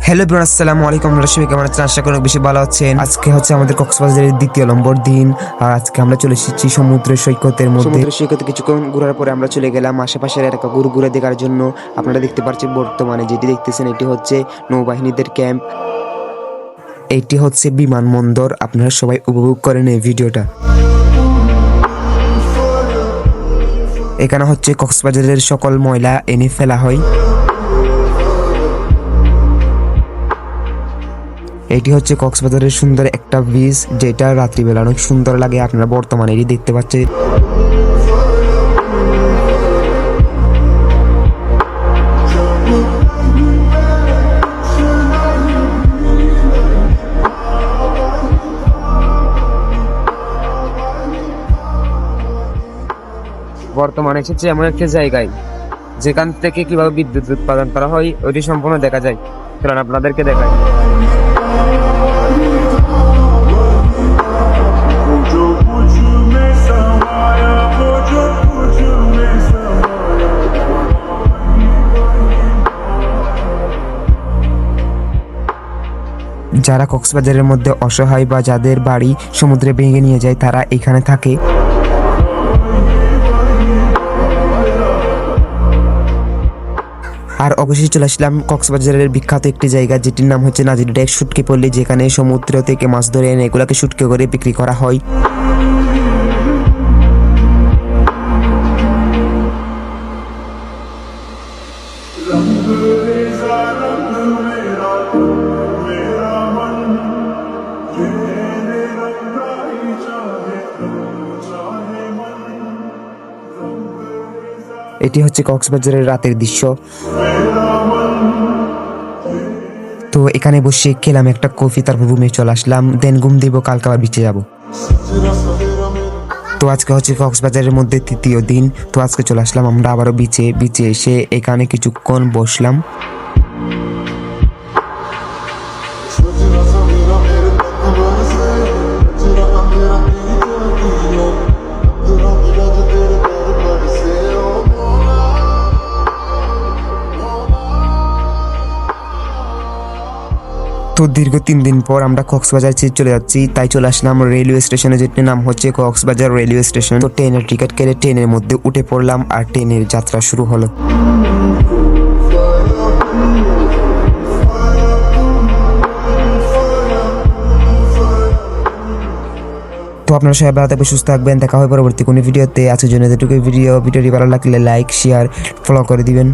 Hello bro, আসসালামু আলাইকুম। আপনারা সবাই কেমন আছেন? আশা করি বেশি ভালো আছেন। আজকে হচ্ছে আমাদের কক্সবাজারের দ্বিতীয় নম্বর দিন, আর আজকে আমরা চলে এসেছি সমুদ্র সৈকতের মধ্যে। সমুদ্র সৈকতে কিছুক্ষণ ঘোরার পরে আমরা চলে গেলাম আশেপাশের এলাকা ঘুরে দেখার জন্য। আপনারা দেখতে পাচ্ছেন বর্তমানে যেটি দেখতেছেন এটি হচ্ছে নৌবাহিনীদের ক্যাম্প, এটি হচ্ছে বিমানবন্দর। আপনারা সবাই উপভোগ করেন এই ভিডিওটা। এখানে হচ্ছে কক্সবাজারের সকল ময়লা এনে ফেলা হয়। এটি হচ্ছে কক্সবাজারের সুন্দর একটা বিচ, যেটা রাত্রিবেলা অনেক সুন্দর লাগে। আপনারা বর্তমানে এটি দেখতে পাচ্ছেন। বর্তমানে এসেছে এমন একটা জায়গায় যেখান থেকে কিভাবে বিদ্যুৎ উৎপাদন করা হয় ওইটি সম্পূর্ণ দেখা যায়। চলুন আপনাদেরকে দেখাই। যারা কক্সবাজারের মধ্যে অসহায় বা যাদের বাড়ি সমুদ্রে ভেঙে নিয়ে যায়, তারা এখানে থাকে। আর অবশ্যই চলে আসলাম কক্সবাজারের বিখ্যাত একটি জায়গা, যেটির নাম হচ্ছে নাজির ডেক শুটকি পল্লী, যেখানে সমুদ্র থেকে মাছ ধরে এনে এগুলাকে শুটকি করে বিক্রি করা হয়। এটি হচ্ছে কক্সবাজারের রাতের দৃশ্য। তো এখানে বসে খেলাম একটা কফি, তারপর রুমে চলে আসলাম, দেন ঘুম দিব, কালকে আবার বিচে যাব। তো আজকে হচ্ছে কক্সবাজারের মধ্যে তৃতীয় দিন। তো আজকে চলে আসলাম আমরা আবারও বিচে এসে এখানে কিছুক্ষণ বসলাম। তো দীর্ঘ 3 দিন পর আমরা কক্সবাজার চলে যাচ্ছি, তাই চলে আসলাম রেলওয়ে স্টেশনে, যেটির নাম হচ্ছে কক্সবাজার রেলওয়ে স্টেশন। তো ট্রেনের টিকিট কেটে ট্রেনের মধ্যে উঠে পড়লাম, আর ট্রেনের যাত্রা শুরু হলো। তো আপনারা সবাই ভালো থাকবেন, সুস্থ থাকবেন। দেখা হবে পরবর্তী কোনো ভিডিওতে। আজকের জন্য এতটুকু ভিডিওটি ভালো লাগলে লাইক, শেয়ার, ফলো করে দিবেন।